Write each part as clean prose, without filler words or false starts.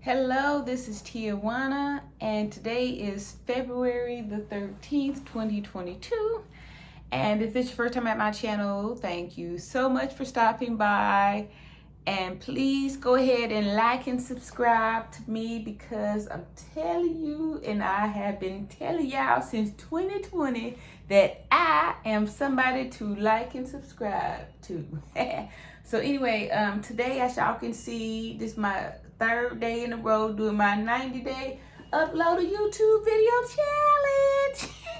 Hello, this is Tijuana, and today is February the 13th, 2022. And if it's your first time at my channel, thank you so much for stopping by. And please go ahead and like and subscribe to me because I'm telling you, and I have been telling y'all since 2020 that I am somebody to like and subscribe to. So anyway, today, as y'all can see, this is my third day in a row doing my 90-day upload a YouTube video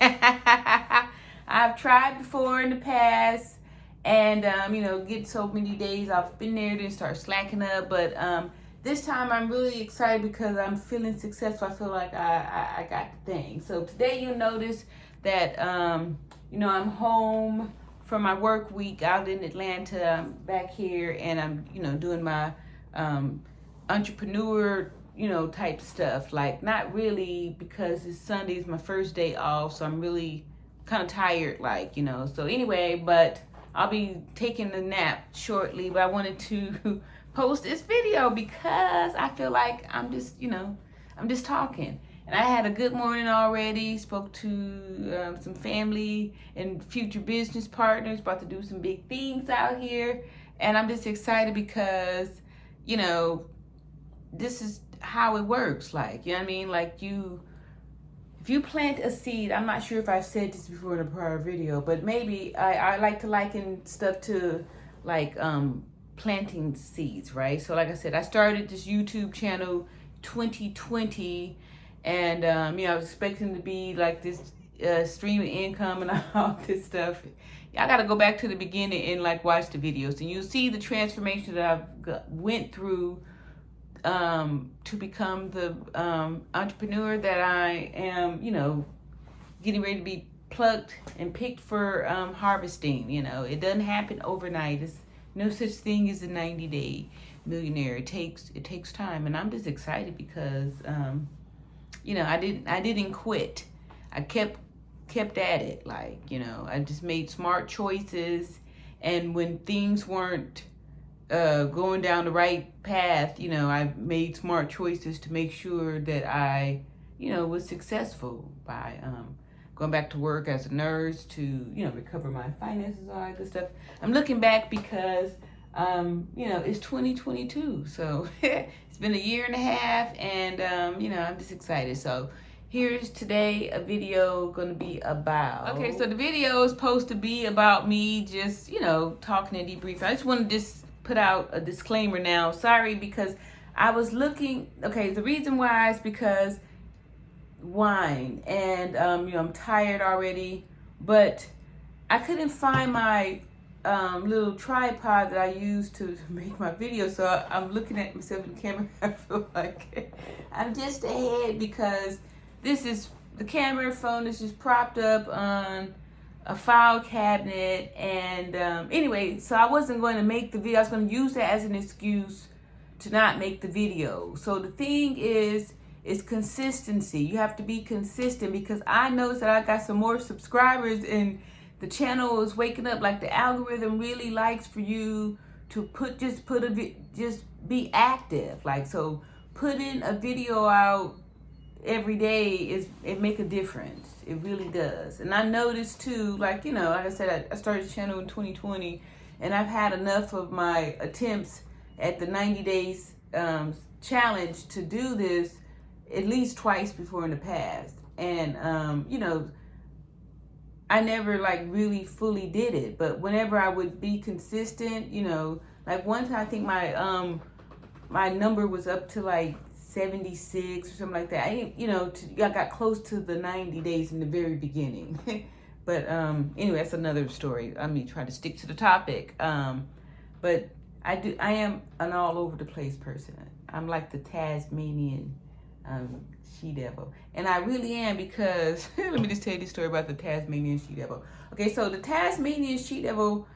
challenge. I've tried before in the past and get so many days I've been there, then start slacking up. But this time I'm really excited because I'm feeling successful. I feel like I got the thing. So today you'll notice that I'm home from my work week out in Atlanta. I'm back here and I'm doing my entrepreneur type stuff. Like, not really, because it's Sunday, is my first day off, so I'm really kind of tired, so anyway, but I'll be taking a nap shortly. But I wanted to post this video because I feel like I'm just talking. And I had a good morning already. Spoke to some family and future business partners, about to do some big things out here. And I'm just excited because, this is how it works. Like, you know what I mean? Like, if you plant a seed, I'm not sure if I've said this before in a prior video, but maybe I like to liken stuff to like planting seeds, right? So like I said, I started this YouTube channel 2020, and I was expecting to be like this stream of income and all this stuff. I got to go back to the beginning and like watch the videos, and you'll see the transformation that I've went through to become the entrepreneur that I am, getting ready to be plucked and picked for harvesting. It doesn't happen overnight. It's no such thing as a 90-day millionaire. It takes time, and I'm just excited because I didn't quit. I kept at it. I just made smart choices, and when things weren't going down the right path, I made smart choices to make sure that I, was successful by going back to work as a nurse to, recover my finances, all that good stuff. I'm looking back because, it's 2022. So it's been a year and a half, and, I'm just excited. So here's today a video going to be about. Okay, so the video is supposed to be about me just, talking and debriefing. I just want to put out a disclaimer now. Sorry, because I was looking. Okay, the reason why is because wine, and I'm tired already, but I couldn't find my little tripod that I use to make my video. So I'm looking at myself in the camera. I feel like I'm just ahead because the camera phone is just propped up on a file cabinet, and anyway, so I wasn't going to make the video. I was going to use that as an excuse to not make the video. So the thing is consistency. You have to be consistent, because I noticed that I got some more subscribers and the channel is waking up. Like, the algorithm really likes for you to just be active. Like, so putting a video out every day it make a difference. It really does. And I noticed too, like I said, I started the channel in 2020, and I've had enough of my attempts at the 90 days challenge to do this at least twice before in the past. And I never like really fully did it, but whenever I would be consistent, like one time I think my number was up to like 76 or something like that. I got close to the 90 days in the very beginning. But anyway, that's another story. I mean, try to stick to the topic. But I am an all over the place person. I'm like the Tasmanian she-devil. And I really am, because let me just tell you this story about the Tasmanian she-devil. Okay, so the Tasmanian she-devil,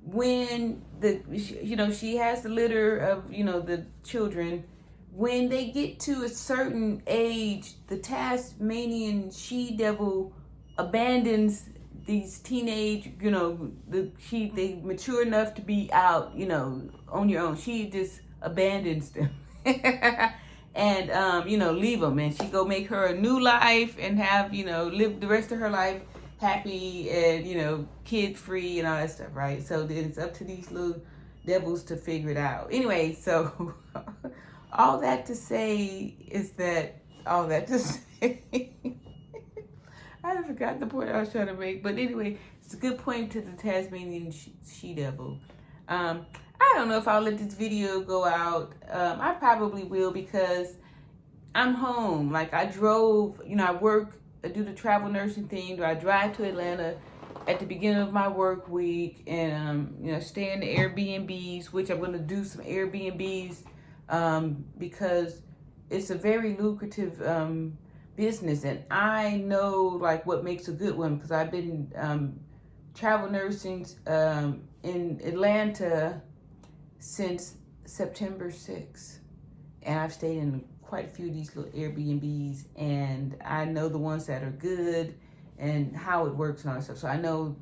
when she has the litter of the children. When they get to a certain age, the Tasmanian she-devil abandons these teenage, they mature enough to be out, on your own. She just abandons them. and you know, leave them, and she go make her a new life and have, you know, live the rest of her life happy and, you know, kid free and all that stuff, right? So then it's up to these little devils to figure it out. Anyway, so all that to say is that all that to say I forgot the point I was trying to make, but anyway, it's a good point to the Tasmanian she devil. I don't know if I'll let this video go out. I probably will, because I'm home. Like, I drove, you know, I do the travel nursing thing. I drive to Atlanta at the beginning of my work week, and you know, stay in the Airbnbs, which I'm going to do some Airbnbs, because it's a very lucrative business, and I know like what makes a good one, because I've been travel nursing in Atlanta since September 6th, and I've stayed in quite a few of these little Airbnbs, and I know the ones that are good and how it works and all that stuff. So I know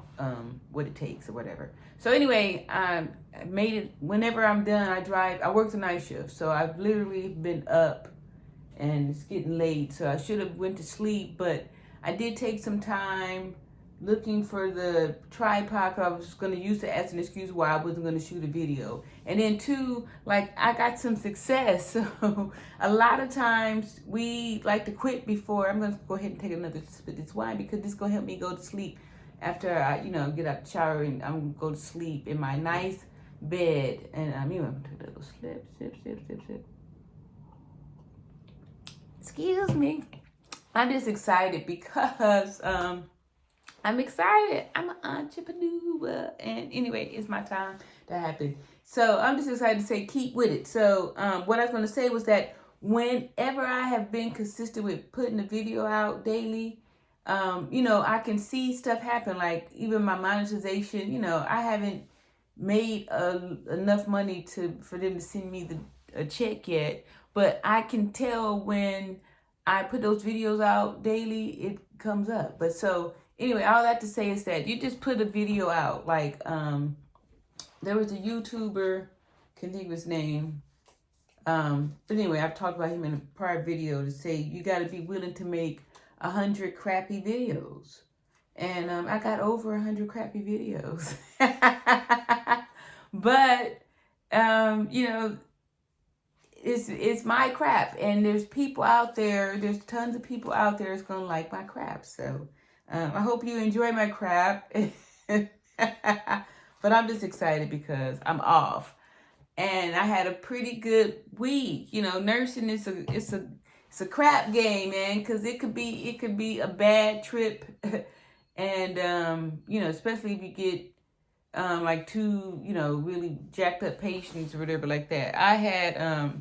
what it takes or whatever. So anyway, I made it. Whenever I'm done, I drive. I work the night shift, so I've literally been up, and it's getting late. So I should have went to sleep, but I did take some time looking for the tripod. I was going to use it as an excuse why I wasn't going to shoot a video. And then two, like, I got some success. So a lot of times we like to quit before. I'm going to go ahead and take another sip of this wine, because this is going to help me go to sleep after I, you know, get out the shower, and I'm going to go to sleep in my nice bed. And I'm even take a little sip. Excuse me. I'm just excited because I'm excited. I'm an entrepreneur. And anyway, it's my time to happen. So I'm just excited to say keep with it. So what I was going to say was that whenever I have been consistent with putting a video out daily, you know, I can see stuff happen. Like even my monetization, you know, I haven't made enough money for them to send me a check yet. But I can tell when I put those videos out daily, it comes up. But so anyway, all that to say is that you just put a video out. Like, there was a YouTuber, can't think of his name. But anyway, I've talked about him in a prior video, to say you got to be willing to make 100 crappy videos. And I got over 100 crappy videos. But, you know, it's my crap, and there's people out there, there's tons of people out there that's gonna like my crap. So I hope you enjoy my crap. But I'm just excited because I'm off, and I had a pretty good week. You know, nursing is it's a crap game, man, because it could be a bad trip. And you know, especially if you get like two, you know, really jacked up patients or whatever like that. I had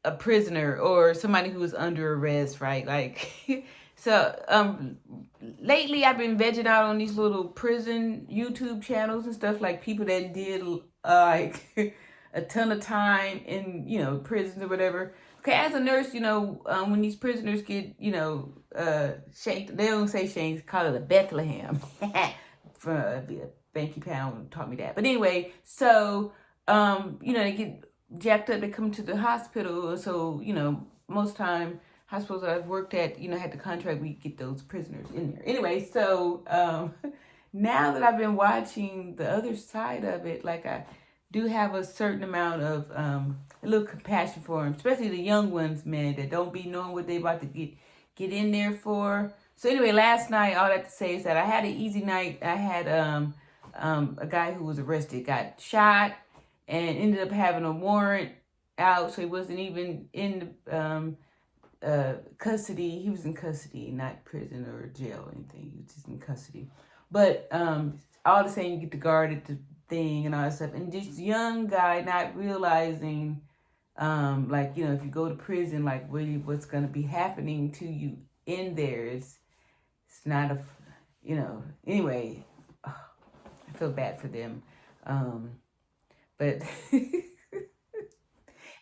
a prisoner or somebody who was under arrest, right? Like, so lately I've been vegging out on these little prison YouTube channels and stuff, like people that did like a ton of time in, you know, prisons or whatever. Okay, as a nurse, you know, when these prisoners get, you know, shanked, they don't say shanked, call it a Bethlehem. Banky Pound taught me that. But anyway, so, you know, they get jacked up, they come to the hospital. So, you know, most time, hospitals I've worked at, you know, had the contract, we get those prisoners in there. Anyway, so now that I've been watching the other side of it, like I do have a certain amount of a little compassion for them, especially the young ones, man, that don't be knowing what they about to get in there for. So anyway, last night, all that to say is that I had an easy night. I had a guy who was arrested, got shot, and ended up having a warrant out, so he wasn't even in custody. He was in custody, not prison or jail or anything. He was just in custody. But all the same, you get to guard at the thing and all that stuff. And this young guy not realizing, like, you know, if you go to prison, like, really what's going to be happening to you in there. It's not a, you know, anyway, I feel bad for them. But,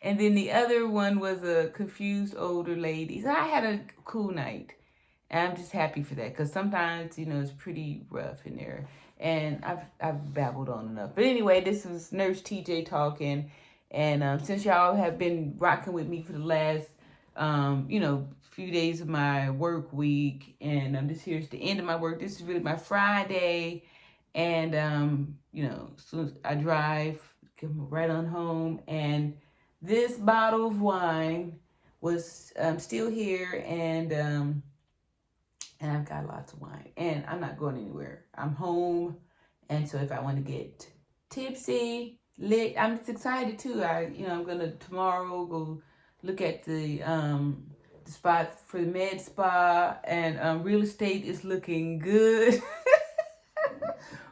and then the other one was a confused older lady. So I had a cool night. And I'm just happy for that, because sometimes, you know, it's pretty rough in there. And I've babbled on enough. But anyway, this is Nurse TJ talking. And since y'all have been rocking with me for the last, few days of my work week, and this here's the end of my work. This is really my Friday, and as soon as I drive, come right on home, and this bottle of wine was still here, and I've got lots of wine, and I'm not going anywhere. I'm home, and so if I want to get tipsy, lit, I'm just excited too. I'm gonna tomorrow go look at the spot for the med spa, and real estate is looking good.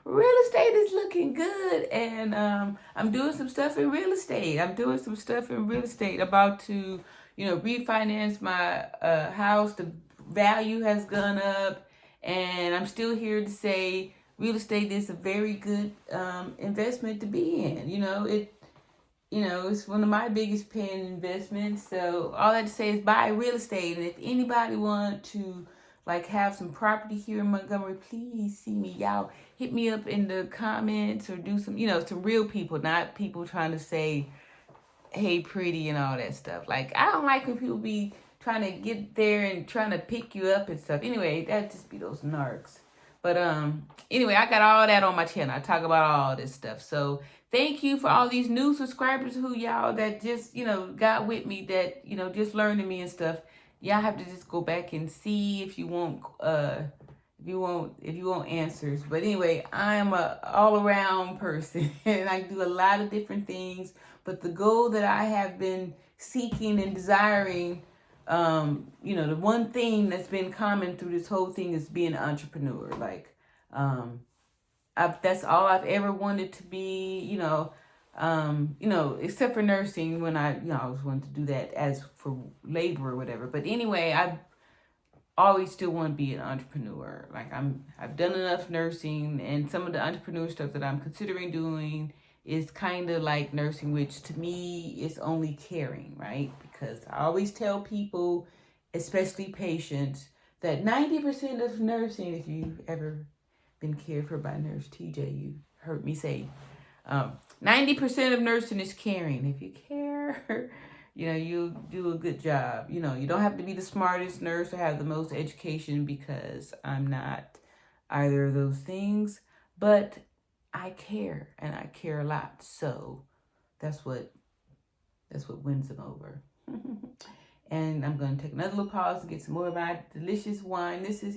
Real estate is looking good, and I'm doing some stuff in real estate. About to, refinance my house. The value has gone up, and I'm still here to say real estate is a very good investment to be in. It's one of my biggest paying investments. So all I have to say is buy real estate, and if anybody want to have some property here in Montgomery, please see me. Y'all hit me up in the comments, or do some, some real people, not people trying to say, hey, pretty, and all that stuff. Like, I don't like when people be trying to get there and trying to pick you up and stuff. Anyway, that just be those narcs. But anyway, I got all that on my channel. I talk about all this stuff. So thank you for all these new subscribers who y'all that just, got with me, that, just learning me and stuff. Y'all have to just go back and see if you want answers. But anyway, I'm a all-around person, and I do a lot of different things. But the goal that I have been seeking and desiring, the one thing that's been common through this whole thing is being an entrepreneur. That's all I've ever wanted to be, except for nursing, when I always wanted to do that as for labor or whatever. But anyway, I always still want to be an entrepreneur. I've done enough nursing, and some of the entrepreneur stuff that I'm considering doing is kind of like nursing, which to me is only caring, right? Because I always tell people, especially patients, that 90% of nursing, if you've ever been cared for by Nurse TJ, you heard me say, 90% of nursing is caring. If you care, you do a good job. You don't have to be the smartest nurse or have the most education, because I'm not either of those things, but I care, and I care a lot. So that's what wins them over. And I'm going to take another little pause to get some more of my delicious wine. This is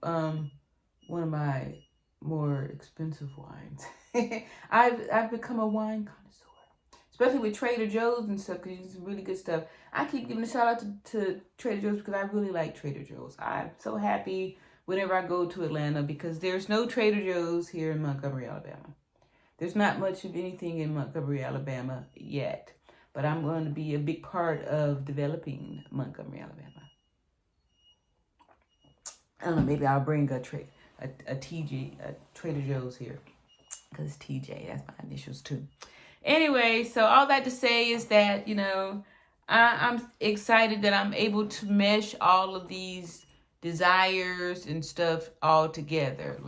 one of my more expensive wines. I've become a wine connoisseur, especially with Trader Joe's and stuff, because it's really good stuff. I keep giving a shout out to Trader Joe's because I really like Trader Joe's. I'm so happy whenever I go to Atlanta, because there's no Trader Joe's here in Montgomery, Alabama. There's not much of anything in Montgomery, Alabama yet, but I'm going to be a big part of developing Montgomery, Alabama. I don't know, maybe I'll bring a Trader Joe's here, because TJ, that's my initials too. Anyway, so all that to say is that, I'm excited that I'm able to mesh all of these desires and stuff all together.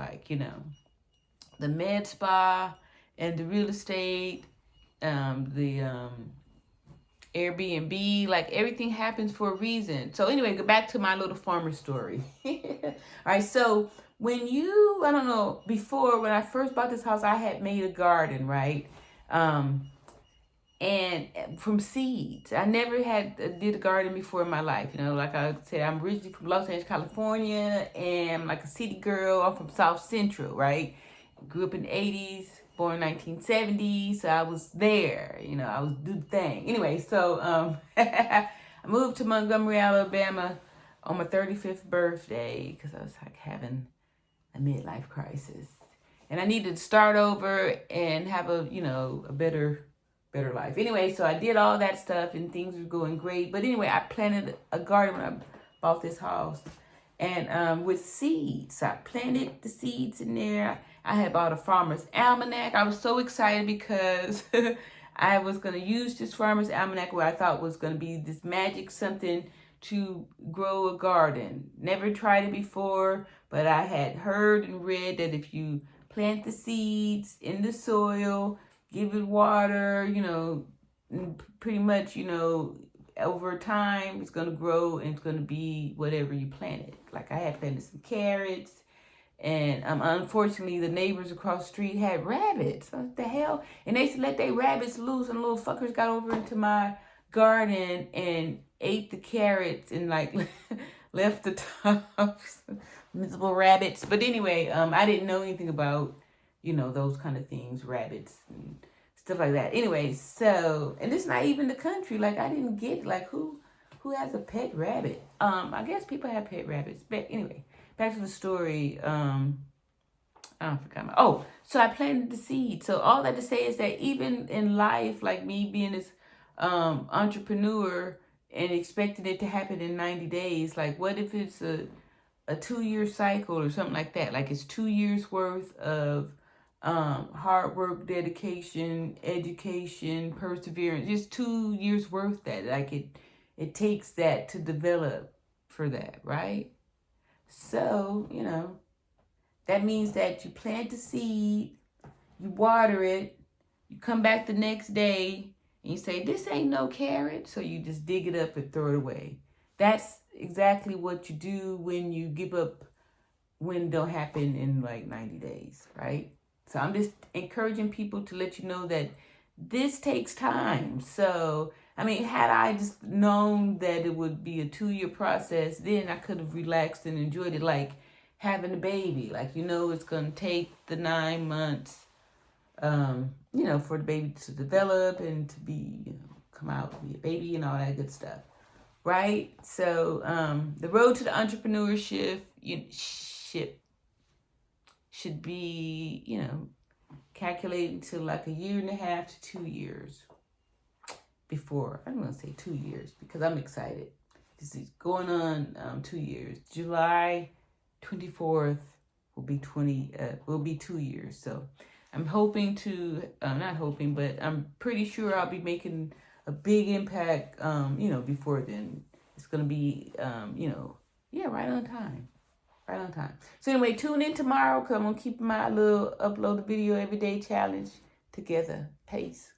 The med spa and the real estate, the Airbnb, everything happens for a reason. So anyway, go back to my little farmer story. All right, so I don't know, before, when I first bought this house, I had made a garden, right? And from seeds. I never did a garden before in my life. Like I said, I'm originally from Los Angeles, California, and I'm like a city girl. I'm from South Central, right? Grew up in the 80s, born 1970, so I was there. I was do the thing. Anyway, so I moved to Montgomery, Alabama on my 35th birthday, because I was having a midlife crisis, and I needed to start over and have a better life. Anyway, so I did all that stuff, and things were going great. But anyway, I planted a garden when I bought this house, and with seeds. I planted the seeds in there. I had bought a farmer's almanac. I was so excited because I was going to use this farmer's almanac, where I thought was going to be this magic something to grow a garden. Never tried it before, but I had heard and read that if you plant the seeds in the soil, give it water, you know, and pretty much, you know, over time it's gonna grow and it's gonna be whatever you planted. Like I had planted some carrots, and unfortunately the neighbors across the street had rabbits. What the hell? And they let their rabbits loose, and little fuckers got over into my garden and ate the carrots and like left the tops. Miserable rabbits. But anyway, I didn't know anything about, you know, those kind of things, rabbits and stuff like that. Anyway, so, and it's not even the country. Like I didn't get like who has a pet rabbit. I guess people have pet rabbits. But anyway, back to the story. I forgot so I planted the seed. So all that to say is that even in life, like me being this entrepreneur and expecting it to happen in 90 days, like what if it's a 2-year cycle or something like that? Like it's 2 years worth of hard work, dedication, education, perseverance. Just 2 years worth that. Like it takes that to develop for that, right? So, you know, that means that you plant the seed, you water it, you come back the next day, and you say, this ain't no carrot. So you just dig it up and throw it away. That's exactly what you do when you give up when it don't happen in like 90 days, right? So I'm just encouraging people to let you know that this takes time. So, I mean, had I just known that it would be a 2-year process, then I could have relaxed and enjoyed it like having a baby. Like, you know, it's going to take the 9 months, you know, for the baby to develop and to be, you know, come out and be a baby and all that good stuff. Right? So, the road to the entrepreneurship should be, you know, calculated to like 1.5 to 2 years before. I'm going to say 2 years because I'm excited. This is going on 2 years. July 24th will be 2 years. So I'm hoping to, not hoping, but I'm pretty sure I'll be making a big impact, you know, before then. It's going to be, you know, yeah, right on time. Right on time. So anyway, tune in tomorrow because I'm going to keep my little upload the video every day challenge together. Peace.